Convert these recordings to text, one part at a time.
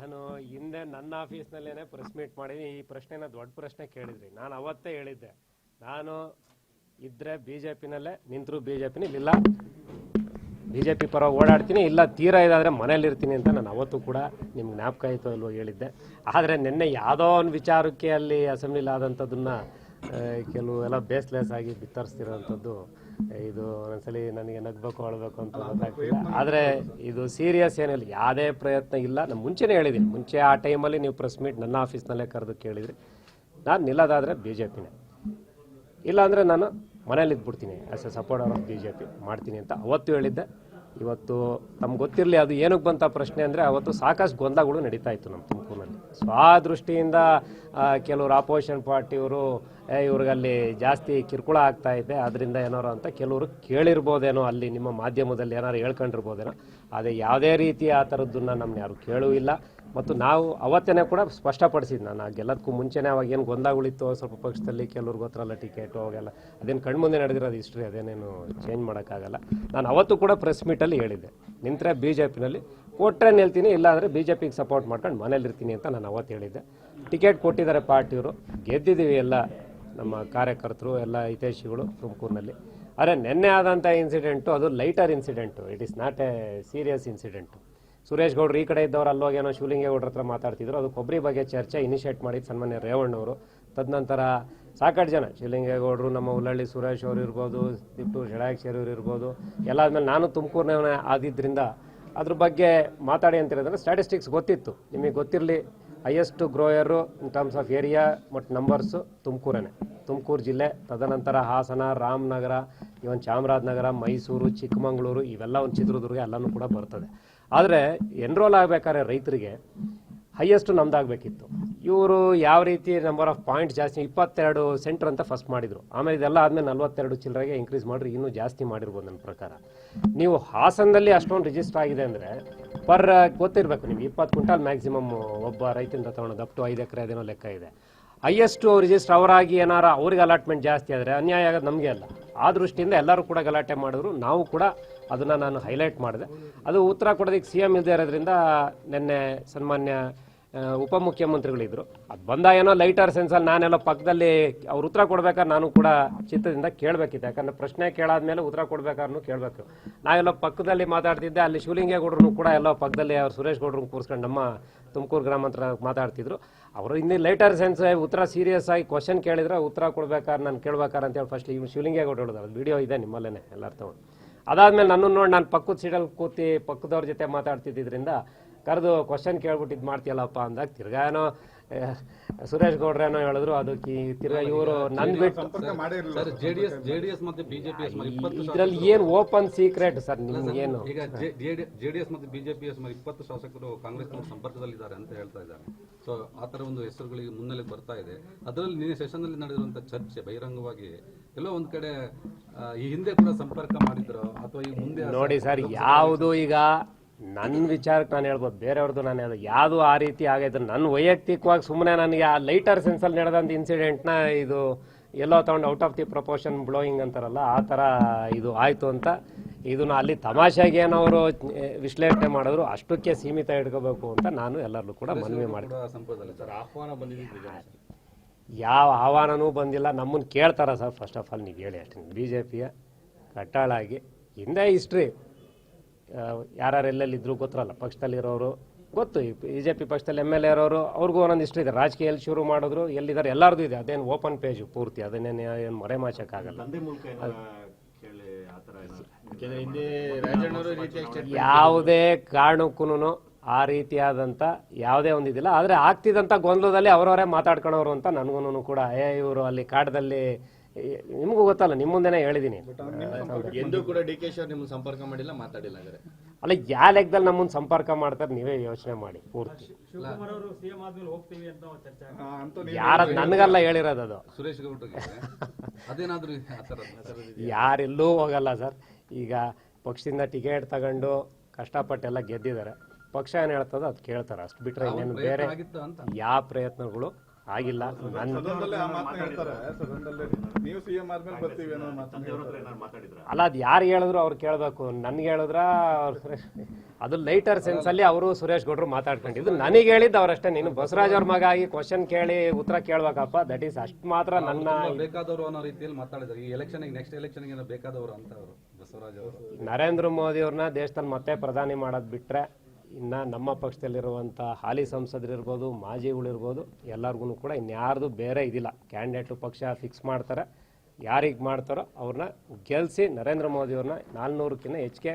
ನಾನು ಹಿಂದೆ ನನ್ನ ಆಫೀಸ್ನಲ್ಲೇನೆ ಪ್ರೆಸ್ ಮೀಟ್ ಮಾಡಿದ್ದೀನಿ. ಈ ಪ್ರಶ್ನೆನ ದೊಡ್ಡ ಪ್ರಶ್ನೆ ಕೇಳಿದ್ರಿ. ನಾನು ಅವತ್ತೇ ಹೇಳಿದ್ದೆ, ನಾನು ಇದ್ರೆ ಬಿಜೆಪಿನಲ್ಲೇ ನಿಂತರು ಬಿಜೆಪಿನ, ಇಲ್ಲ ಬಿಜೆಪಿ ಪರ ಓಡಾಡ್ತೀನಿ, ಇಲ್ಲ ತೀರಾ ಇದಾದರೆ ಮನೇಲಿರ್ತೀನಿ ಅಂತ ನಾನು ಅವತ್ತು ಕೂಡ ನಿಮ್ಗೆ ಜ್ಞಾಪಕ ಆಯಿತು ಅಲ್ವೋ ಹೇಳಿದ್ದೆ. ಆದರೆ ನಿನ್ನೆ ಯಾವುದೋ ಒಂದು ವಿಚಾರಕ್ಕೆ ಅಲ್ಲಿ ಅಸೆಂಬ್ಲಿಲಿ ಆದಂಥದ್ದನ್ನು ಕೆಲವು ಎಲ್ಲ ಬೇಸ್ಲೆಸ್ ಆಗಿ ಬಿತ್ತರಿಸ್ತಿರೋವಂಥದ್ದು, ಇದು ಒಂದೊಂದ್ಸಲಿ ನನಗೆ ನಗಬೇಕು ಅಳಬೇಕು ಅಂತ ಗೊತ್ತಾಗ್ತಿಲ್ಲ. ಆದರೆ ಇದು ಸೀರಿಯಸ್ ಏನಿಲ್ಲ, ಯಾವುದೇ ಪ್ರಯತ್ನ ಇಲ್ಲ. ನಾನು ಮುಂಚೆನೇ ಹೇಳಿದ್ದೀನಿ, ಮುಂಚೆ ಆ ಟೈಮಲ್ಲಿ ನೀವು ಪ್ರೆಸ್ ಮೀಟ್ ನನ್ನ ಆಫೀಸ್ನಲ್ಲೇ ಕರೆದು ಕೇಳಿದ್ರಿ. ನಾನು ನಿಲ್ಲೋದಾದರೆ ಬಿ ಜೆ ಪಿನೇ, ಇಲ್ಲಾಂದರೆ ನಾನು ಮನೇಲಿ ಇದ್ಬಿಡ್ತೀನಿ, as a supporter of B J P ಮಾಡ್ತೀನಿ ಅಂತ ಅವತ್ತು ಹೇಳಿದ್ದೆ. ಇವತ್ತು ನಮ್ಗೆ ಗೊತ್ತಿರಲಿ ಅದು ಏನಕ್ಕೆ ಬಂತ ಪ್ರಶ್ನೆ ಅಂದರೆ, ಅವತ್ತು ಸಾಕಷ್ಟು ಗೊಂದಲಗಳು ನಡೀತಾ ಇತ್ತು ನಮ್ಮ ತುಮಕೂರಿನಲ್ಲಿ. ಸೊ ಆ ದೃಷ್ಟಿಯಿಂದ ಕೆಲವರು ಆಪೋಸಿಷನ್ ಪಾರ್ಟಿಯವರು ಇವ್ರಿಗಲ್ಲಿ ಜಾಸ್ತಿ ಕಿರುಕುಳ ಆಗ್ತಾ ಇದೆ, ಅದರಿಂದ ಏನಾರು ಅಂತ ಕೆಲವರು ಕೇಳಿರ್ಬೋದೇನೋ, ಅಲ್ಲಿ ನಿಮ್ಮ ಮಾಧ್ಯಮದಲ್ಲಿ ಏನಾರು ಹೇಳ್ಕೊಂಡಿರ್ಬೋದೇನೋ. ಅದೇ ಯಾವುದೇ ರೀತಿ ಆ ಥರದ್ದನ್ನು ನಮ್ಮನ್ನ ಯಾರು ಕೇಳೂ ಇಲ್ಲ. ಮತ್ತು ನಾವು ಅವತ್ತೇ ಕೂಡ ಸ್ಪಷ್ಟಪಡಿಸಿದ್ದು, ನಾನು ಗೆಲ್ಲದಕ್ಕೂ ಮುಂಚೆನೇ ಅವಾಗ ಏನು ಗೊಂದಲಗಳಿತ್ತು ಸ್ವಲ್ಪ ಪಕ್ಷದಲ್ಲಿ, ಕೆಲವ್ರಿಗೆ ಗೊತ್ತಿರಲ್ಲ ಟಿಕೆಟು ಅವಾಗೆಲ್ಲ, ಅದೇನು ಕಣ್ಮುಂದೆ ನಡೆದಿರೋದು ಹಿಸ್ಟ್ರಿ, ಅದೇನೇನು ಚೇಂಜ್ ಮಾಡೋಕ್ಕಾಗಲ್ಲ. ನಾನು ಅವತ್ತು ಕೂಡ ಪ್ರೆಸ್ ಮೀಟಲ್ಲಿ ಹೇಳಿದ್ದೆ, ನಿಂತರೆ ಬಿ ಜೆ ಪಿನಲ್ಲಿ, ಕೊಟ್ಟರೆ ನಿಲ್ತೀನಿ, ಇಲ್ಲ ಅಂದರೆ ಬಿ ಜೆ ಪಿಗೆ ಸಪೋರ್ಟ್ ಮಾಡ್ಕೊಂಡು ಮನೇಲಿರ್ತೀನಿ ಅಂತ ನಾನು ಅವತ್ತು ಹೇಳಿದ್ದೆ. ಟಿಕೆಟ್ ಕೊಟ್ಟಿದ್ದಾರೆ ಪಾರ್ಟಿಯವರು, ಗೆದ್ದಿದ್ದೀವಿ ಎಲ್ಲ ನಮ್ಮ ಕಾರ್ಯಕರ್ತರು ಎಲ್ಲ ಹಿತೈಷಿಗಳು ತುಮಕೂರಿನಲ್ಲಿ. ಆದರೆ ನಿನ್ನೆ ಆದಂಥ ಇನ್ಸಿಡೆಂಟು ಅದು lighter incident, it is not A serious incident. Suresh ಗೌಡ್ರು ಈ ಕಡೆ ಇದ್ದವರು ಅಲ್ಲೋಗೇನೋ ಶಿವಲಿಂಗೇಗೌಡ್ರ ಹತ್ರ ಮಾತಾಡ್ತಿದ್ರು, ಅದು ಕೊಬ್ಬರಿ ಬಗ್ಗೆ ಚರ್ಚೆ ಇನಿಷಿಯೇಟ್ ಮಾಡಿದ್ದು ಸನ್ಮಾನ್ಯ ರೇವಣ್ಣವರು. ತದನಂತರ ಸಾಕಷ್ಟು ಜನ, ಶಿವಲಿಂಗೇಗೌಡರು, ನಮ್ಮ ಉಲ್ಲಳ್ಳಿ ಸುರೇಶ್ ಅವರು ಇರ್ಬೋದು, ತಿಪ್ಪೂರು ಷಡಾಕ್ಷರಿ ಅವರು ಇರ್ಬೋದು, ಎಲ್ಲ ಆದಮೇಲೆ ನಾನು ತುಮಕೂರಿನ ಆದಿದ್ದರಿಂದ ಅದ್ರ ಬಗ್ಗೆ ಮಾತಾಡಿ ಅಂತಿರೋದ್ರೆ ಸ್ಟ್ಯಾಟಿಸ್ಟಿಕ್ಸ್ ಗೊತ್ತಿತ್ತು. ನಿಮಗೆ ಗೊತ್ತಿರಲಿ, highest grower in terms of area ಮತ್ತು ನಂಬರ್ಸು ತುಮಕೂರೇ, ತುಮಕೂರು ಜಿಲ್ಲೆ. ತದನಂತರ ಹಾಸನ, ರಾಮನಗರ, ಇವನ್ ಚಾಮರಾಜನಗರ, ಮೈಸೂರು, ಚಿಕ್ಕಮಗಳೂರು, ಇವೆಲ್ಲ ಒಂದು ಚಿತ್ರದುರ್ಗ ಎಲ್ಲನೂ ಕೂಡ ಬರ್ತದೆ. ಆದರೆ ಎನ್ರೋಲ್ ಆಗಬೇಕಾದ್ರೆ ರೈತರಿಗೆ ಹೈಯೆಸ್ಟು ನಮ್ದಾಗಬೇಕಿತ್ತು. ಇವರು ಯಾವ ರೀತಿ ನಂಬರ್ ಆಫ್ ಪಾಯಿಂಟ್ಸ್ ಜಾಸ್ತಿ, 22 ಸೆಂಟ್ರ್ ಅಂತ ಫಸ್ಟ್ ಮಾಡಿದರು. ಆಮೇಲೆ ಇದೆಲ್ಲ ಆದಮೇಲೆ 42 ಚಿಲ್ಲರೆಗೆ ಇನ್ಕ್ರೀಸ್ ಮಾಡಿರಿ, ಇನ್ನೂ ಜಾಸ್ತಿ ಮಾಡಿರ್ಬೋದು ನನ್ನ ಪ್ರಕಾರ. ನೀವು ಹಾಸನದಲ್ಲಿ ಅಷ್ಟೊಂದು ರಿಜಿಸ್ಟರ್ ಆಗಿದೆ ಅಂದರೆ ಗೊತ್ತಿರಬೇಕು ನಿಮ್ಗೆ, 20 ಕ್ವಿಂಟಾಲ್ ಮ್ಯಾಕ್ಸಿಮಮ್ ಒಬ್ಬ ರೈತರಿಂದ ತೊಗೊಳೋದು, ಅಪ್ ಟು 5 ಎಕರೆ ಅದೇನೋ ಲೆಕ್ಕ ಇದೆ. ಹೈಯೆಸ್ಟು ರಿಜಿಸ್ಟರ್ ಅವರಾಗಿ ಏನಾರ ಅವ್ರಿಗೆ ಅಲಾಟ್ಮೆಂಟ್ ಜಾಸ್ತಿ ಆದರೆ ಅನ್ಯಾಯ ಆಗೋದು ನಮಗೆ ಅಲ್ಲ. ಆ ದೃಷ್ಟಿಯಿಂದ ಎಲ್ಲರೂ ಕೂಡ ಗಲಾಟೆ ಮಾಡಿದ್ರು, ನಾವು ಕೂಡ ಅದನ್ನು ನಾನು ಹೈಲೈಟ್ ಮಾಡಿದೆ. ಅದು ಉತ್ತರ ಕೊಡೋದಕ್ಕೆ ಸಿ ಎಮ್ ಇಲ್ಲದೆ ಇರೋದ್ರಿಂದ ನಿನ್ನೆ ಸನ್ಮಾನ್ಯ ಉಪಮುಖ್ಯಮಂತ್ರಿಗಳಿದ್ದರು, ಅದು ಬಂದ ಏನೋ ಲೈಟರ್ ಸೆನ್ಸಲ್ಲಿ ನಾನೆಲ್ಲ ಪಕ್ಕದಲ್ಲಿ ಅವ್ರು ಉತ್ತರ ಕೊಡ್ಬೇಕಾದ್ರೆ ನಾನು ಕೂಡ ಚಿತ್ತದಿಂದ ಕೇಳಬೇಕಿತ್ತು. ಯಾಕಂದರೆ ಪ್ರಶ್ನೆ ಕೇಳಾದ್ಮೇಲೆ ಉತ್ತರ ಕೊಡ್ಬೇಕಾದ್ರೂ ಕೇಳಬೇಕು. ನಾವೆಲ್ಲ ಪಕ್ಕದಲ್ಲಿ ಮಾತಾಡ್ತಿದ್ದೆ, ಅಲ್ಲಿ ಶಿವಲಿಂಗೇಗೌಡರು ಕೂಡ ಎಲ್ಲೋ ಪಕ್ಕದಲ್ಲಿ ಅವ್ರು ಸುರೇಶ್ ಗೌಡ್ರನ್ನ ಕೂರಿಸ್ಕೊಂಡು ನಮ್ಮ ತುಮಕೂರು ಗ್ರಾಮಾಂತರ ಮಾತಾಡ್ತಿದ್ರು. ಅವರು ಇನ್ನೂ ಲೈಟರ್ ಸೆನ್ಸ್ ಉತ್ತರ ಸೀರಿಯಸ್ ಆಗಿ ಕ್ವಶನ್ ಕೇಳಿದ್ರೆ ಉತ್ತರ ಕೊಡ್ಬೇಕಾದ್ರೆ ನಾನು ಕೇಳ್ಬೇಕಾರೆ ಅಂತೇಳಿ ಫಸ್ಟ್ ಇವ್ರು ಶಿವಲಿಂಗೇಗೌಡರು ಹೇಳಿದ್ರು, ಅದು ವಿಡಿಯೋ ಇದೆ ನಿಮ್ಮಲ್ಲೇ ಎಲ್ಲರೂ ತಗೊಂಡು. ಅದಾದಮೇಲೆ ನನ್ನನ್ನು ನೋಡಿ ನಾನು ಪಕ್ಕದ ಸೀಟಲ್ಲಿ ಕೂತಿ ಪಕ್ಕದವ್ರ ಜೊತೆ ಮಾತಾಡ್ತಿದ್ದರಿಂದ ಕರೆದು ಕ್ವಶನ್ ಕೇಳ್ಬಿಟ್ಟು ಇದು ಮಾಡ್ತೀಯಲ್ಲಪ್ಪ ಅಂದಾಗ ತಿರ್ಗಾ ಏನೋ ಸುರೇಶ್ ಗೌಡ್ರೇನೋ ಹೇಳಿದ್ರು, ಅದು ತಿರ್ಗಾ ಇವರು ನನ್ ಬಿಟ್ಟು ಇದ್ರಲ್ಲಿ ಏನು ಓಪನ್ ಸೀಕ್ರೆಟ್ ಸರ್ ನಿಮ್ಗೇನು? ಈಗ ಜೆಡಿಎಸ್ ಮತ್ತು ಬಿಜೆಪಿ 20 ಶಾಸಕರು ಕಾಂಗ್ರೆಸ್ ಸಂಪರ್ಕದಲ್ಲಿದ್ದಾರೆ ಅಂತ ಹೇಳ್ತಾ ಇದ್ದಾರೆ. ಸೊ ಆ ತರ ಒಂದು ಹೆಸರುಗಳಿಗೆ ಮುನ್ನೆಲೆ ಬರ್ತಾ ಇದೆ. ಅದರಲ್ಲಿ ನಿನ್ನೆ ಸೆಷನ್ ನಲ್ಲಿ ನಡೆದಿರುವಂತಹ ಚರ್ಚೆ ಬಹಿರಂಗವಾಗಿ ಎಲ್ಲೋ ಒಂದ್ ಕಡೆ ಈ ಹಿಂದೆ ಕೂಡ ಸಂಪರ್ಕ ಮಾಡಿದ್ರು ಅಥವಾ ಈ ಮುಂದೆ ನೋಡಿ ಸರ್, ಯಾವುದು ಈಗ ನನ್ನ ವಿಚಾರಕ್ಕೆ ನಾನು ಹೇಳ್ಬೋದು, ಬೇರೆಯವ್ರದ್ದು ನಾನು ಹೇಳೋದು ಯಾವುದು ಆ ರೀತಿ ಆಗೈತೆ. ನನ್ನ ವೈಯಕ್ತಿಕವಾಗಿ ಸುಮ್ಮನೆ ನನಗೆ ಆ ಲೈಟರ್ ಸೆನ್ಸಲ್ಲಿ ನಡೆದಂಥ ಇನ್ಸಿಡೆಂಟ್ನ ಇದು ಎಲ್ಲೋ ತೊಗೊಂಡು out of the proportion blowing ಅಂತಾರಲ್ಲ, ಆ ಥರ ಇದು ಆಯಿತು ಅಂತ ಇದನ್ನು ಅಲ್ಲಿ ತಮಾಷೆಗೆ ಏನವರು ವಿಶ್ಲೇಷಣೆ ಮಾಡಿದ್ರು, ಅಷ್ಟಕ್ಕೆ ಸೀಮಿತ ಇಟ್ಕೋಬೇಕು ಅಂತ ನಾನು ಎಲ್ಲರಲ್ಲೂ ಕೂಡ ಮನವಿ ಮಾಡಿದೆ. ಯಾವ ಆಹ್ವಾನನೂ ಬಂದಿಲ್ಲ, ನಮ್ಮನ್ನು ಕೇಳ್ತಾರ ಸರ್? ಫಸ್ಟ್ ಆಫ್ ಆಲ್ ನೀವು ಹೇಳಿ ಅಷ್ಟೇ. ಬಿ ಜೆ ಪಿಯ ಕಟ್ಟಾಳಾಗಿ ಹಿಂದೆ ಹಿಸ್ಟ್ರಿ ಯಾರ್ಯಾರು ಎಲ್ಲೆಲ್ಲಿದ್ರು ಗೊತ್ತಿರಲ್ಲ, ಪಕ್ಷದಲ್ಲಿರೋರು ಗೊತ್ತು, ಬಿ ಜೆ ಪಿ ಪಕ್ಷದಲ್ಲಿ ಎಮ್ ಎಲ್ ಎ ಇರೋರು ಅವ್ರಿಗೂ ಒಂದೊಂದು ಹಿಸ್ಟ್ರಿ ಇದೆ. ರಾಜಕೀಯ ಎಲ್ಲಿ ಶುರು ಮಾಡಿದ್ರು ಎಲ್ಲಿದ್ದಾರೆ ಎಲ್ಲರದು ಇದೆ, ಅದೇನು ಓಪನ್ ಪೇಜು ಪೂರ್ತಿ, ಅದನ್ನೇನು ಏನು ಮರೆಮಾಚಕ್ಕಾಗಲ್ಲ. ಯಾವುದೇ ಕಾರಣಕ್ಕೂ ಆ ರೀತಿಯಾದಂಥ ಯಾವುದೇ ಒಂದಿದಿಲ್ಲ. ಆದರೆ ಆಗ್ತಿದ್ದಂಥ ಗೊಂದಲದಲ್ಲಿ ಅವರವರೇ ಮಾತಾಡ್ಕೊಳೋರು ಅಂತ ನನಗೂ ಕೂಡ ಇವರು ಅಲ್ಲಿ ಕಾಡದಲ್ಲಿ, ನಿಮಗೂ ಗೊತ್ತಲ್ಲ, ನಿಮ್ಮ ಮುಂದೆನೇ ಹೇಳಿದ್ದೀನಿ. ಎಂದು ಕೂಡ ಡಿ ಕೆ ಶಿ ನಿಮ್ಮನ್ನು ಸಂಪರ್ಕ ಮಾಡಿಲ್ಲ, ಮಾತಾಡಿಲ್ಲ. ಅಲ್ಲ, ಯಾವ ಲೆಕ್ಕದಲ್ಲಿ ನಮ್ಮನ್ನು ಸಂಪರ್ಕ ಮಾಡ್ತಾರೆ ನೀವೇ ಯೋಚನೆ ಮಾಡಿ. ಪೂರ್ತಿ ಯಾರ ನನಗಲ್ಲ ಹೇಳಿರೋದು, ಅದು ಸುರೇಶ್ ಗೌಡ್ರಿಗೆ ಅದೇನಾದ್ರೂ ಯಾರೆಲ್ಲೂ ಹೋಗಲ್ಲ ಸರ್. ಈಗ ಪಕ್ಷದಿಂದ ಟಿಕೆಟ್ ತಗೊಂಡು ಕಷ್ಟಪಟ್ಟೆಲ್ಲ ಗೆದ್ದಿದ್ದಾರೆ, ಪಕ್ಷ ಏನು ಹೇಳ್ತದೋ ಅದು ಕೇಳ್ತಾರೆ, ಅಷ್ಟು ಬಿಟ್ಟರೆ ಇನ್ನೇನು ಬೇರೆ ಯಾವ ಪ್ರಯತ್ನಗಳು ಆಗಿಲ್ಲ. ನನ್ನ ಸದನದಲ್ಲೇ ಆ ಮಾತನ್ನ ಹೇಳ್ತಾರೆ, ಸದನದಲ್ಲೇ ನೀವು ಸಿಎಂ ಆದ್ಮೇಲೆ ಬರ್ತೀವಿ ಅನ್ನೋ ಮಾತನ್ನ ಹೇಳ್ತಾರೆ. ಅಲ್ಲ, ಅದು ಯಾರು ಹೇಳಿದ್ರು ಅವ್ರು ಕೇಳಬೇಕು. ನನ್ಗೆ ಹೇಳಿದ್ರ ಅದು ಲೈಟರ್ ಸೆನ್ಸ್ ಅಲ್ಲಿ ಅವರು ಸುರೇಶ್ ಗೌಡ್ರು ಮಾತಾಡ್ಕೊಂಡಿದ್ದು. ನನಗೆ ಹೇಳಿದ್ದು ಅವರಷ್ಟೇ. ನೀನು ಬಸವರಾಜ್ ಅವ್ರ ಮಗ ಆಗಿ ಕ್ವಶನ್ ಕೇಳಿ ಉತ್ತರ ಕೇಳ್ಬೇಕಪ್ಪ, ದಟ್ ಈಸ್ ಅಷ್ಟು ಮಾತ್ರ. ನನ್ನ ಬೇಕಾದವರು ಅನ್ನೋ ರೀತಿಯಲ್ಲಿ ಮಾತಾಡಿದ್ದಾರೆ. ಈ ಎಲೆಕ್ಷನ್ ನೆಕ್ಸ್ಟ್ ಎಲೆಕ್ಷನ್ ಬೇಕಾದವರು ಅಂತ ಅವರು ಬಸವರಾಜ್ ಅವರು. ನರೇಂದ್ರ ಮೋದಿ ಅವ್ರನ್ನ ದೇಶದಲ್ಲಿ ಮತ್ತೆ ಪ್ರಧಾನಿ ಮಾಡೋದು ಬಿಟ್ರೆ ಇನ್ನು ನಮ್ಮ ಪಕ್ಷದಲ್ಲಿರುವಂಥ ಹಾಲಿ ಸಂಸದರಿರ್ಬೋದು, ಮಾಜಿಗಳಿರ್ಬೋದು, ಎಲ್ಲರಿಗೂ ಕೂಡ ಇನ್ಯಾರ್ದು ಬೇರೆ ಇದಿಲ್ಲ. ಕ್ಯಾಂಡಿಡೇಟು ಪಕ್ಷ ಫಿಕ್ಸ್ ಮಾಡ್ತಾರೆ, ಯಾರಿಗೆ ಮಾಡ್ತಾರೋ ಅವ್ರನ್ನ ಗೆಲ್ಲಿಸಿ ನರೇಂದ್ರ ಮೋದಿ ಅವ್ರನ್ನ 400ಕ್ಕಿಂತ ಹೆಚ್ಚಿಗೆ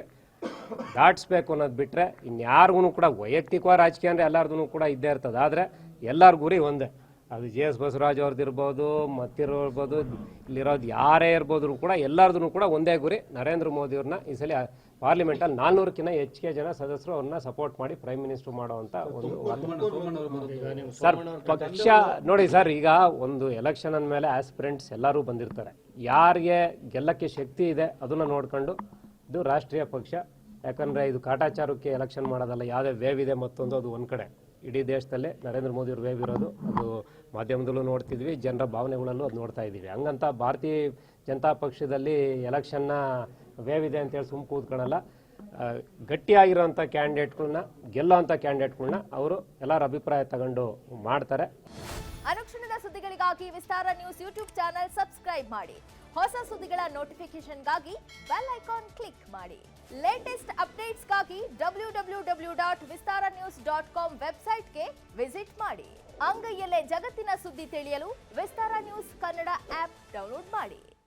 ದಾಟಿಸ್ಬೇಕು ಅನ್ನೋದು ಬಿಟ್ಟರೆ ಇನ್ಯಾರಿಗೂ ಕೂಡ ವೈಯಕ್ತಿಕವಾಗಿ ರಾಜಕೀಯ ಅಂದರೆ ಎಲ್ಲರದೂ ಕೂಡ ಇದ್ದೇ ಇರ್ತದೆ. ಆದರೆ ಎಲ್ಲರ ಗುರಿ ಒಂದೇ. ಅದು JS ಬಸವರಾಜ್ ಅವ್ರದ್ದು ಇರ್ಬೋದು, ಮತ್ತಿರ್ಬೋದು, ಇಲ್ಲಿರೋದು ಯಾರೇ ಇರ್ಬೋದು ಕೂಡ ಎಲ್ಲರದೂ ಕೂಡ ಒಂದೇ ಗುರಿ. ನರೇಂದ್ರ ಮೋದಿ ಅವ್ರನ್ನ ಈ ಸಲ ಪಾರ್ಲಿಮೆಂಟಲ್ಲಿ 400ಕ್ಕಿಂತ ಹೆಚ್ಚಿಗೆ ಜನ ಸದಸ್ಯರು ಅವ್ರನ್ನ ಸಪೋರ್ಟ್ ಮಾಡಿ ಪ್ರೈಮ್ ಮಿನಿಸ್ಟರ್ ಮಾಡುವಂಥ ಒಂದು ಸರ್ ಪಕ್ಷ ನೋಡಿ ಸರ್. ಈಗ ಒಂದು ಎಲೆಕ್ಷನ್ ಅಂದಮೇಲೆ ಆಸ್ಪಿರೆಂಟ್ಸ್ ಎಲ್ಲರೂ ಬಂದಿರ್ತಾರೆ. ಯಾರಿಗೆ ಗೆಲ್ಲಕ್ಕೆ ಶಕ್ತಿ ಇದೆ ಅದನ್ನು ನೋಡ್ಕೊಂಡು ಇದು ರಾಷ್ಟ್ರೀಯ ಪಕ್ಷ. ಯಾಕಂದರೆ ಇದು ಕಾಟಾಚಾರಕ್ಕೆ ಎಲೆಕ್ಷನ್ ಮಾಡೋದಲ್ಲ, ಯಾವುದೇ ವೇವ್ ಇದೆ ಮತ್ತೊಂದು. ಅದು ಒಂದು ಕಡೆ ಇಡೀ ದೇಶದಲ್ಲೇ ನರೇಂದ್ರ ಮೋದಿ ಅವ್ರ ವೇವ್ ಇರೋದು, ಅದು ಮಾಧ್ಯಮದಲ್ಲೂ ನೋಡ್ತಿದ್ವಿ, ಜನರ ಭಾವನೆಗಳಲ್ಲೂ ಅದು ನೋಡ್ತಾ ಇದ್ದೀವಿ. ಹಂಗಂತ ಭಾರತೀಯ ಜನತಾ ಪಕ್ಷದಲ್ಲಿ ಎಲೆಕ್ಷನ್ನ ವೇವ್ ಇದೆ ಅಂತೇಳಿ ಸುಮ್ಮ ಕೂತ್ಕೊಳ್ಳಲ್ಲ. ಗಟ್ಟಿಯಾಗಿರೋಂಥ ಕ್ಯಾಂಡಿಡೇಟ್ಗಳನ್ನ, ಗೆಲ್ಲೋವಂಥ ಕ್ಯಾಂಡಿಡೇಟ್ಗಳನ್ನ ಅವರು ಎಲ್ಲರ ಅಭಿಪ್ರಾಯ ತಗೊಂಡು ಮಾಡ್ತಾರೆ. ಅನುಕ್ಷಣದ ಸುದ್ದಿಗಳಿಗಾಗಿ ವಿಸ್ತಾರ ನ್ಯೂಸ್ ಯೂಟ್ಯೂಬ್ ಚಾನೆಲ್ ಸಬ್ಸ್ಕ್ರೈಬ್ ಮಾಡಿ. ಹೊಸ ಸುದ್ದಿಗಳ ನೋಟಿಫಿಕೇಶನ್ಗಾಗಿ ಬೆಲ್ ಐಕಾನ್ ಕ್ಲಿಕ್ ಮಾಡಿ. ಲೇಟೆಸ್ಟ್ ಅಪ್ಡೇಟ್ಸ್ಗಾಗಿ www.vistaranews.com ವೆಬ್ಸೈಟ್ಗೆ ವಿಸಿಟ್ ಮಾಡಿ. ಅಂಗೈಯಲ್ಲೇ ಜಗತ್ತಿನ ಸುದ್ದಿ ತಿಳಿಯಲು ವಿಸ್ತಾರ ನ್ಯೂಸ್ ಕನ್ನಡ ಆಪ್ ಡೌನ್ಲೋಡ್ ಮಾಡಿ.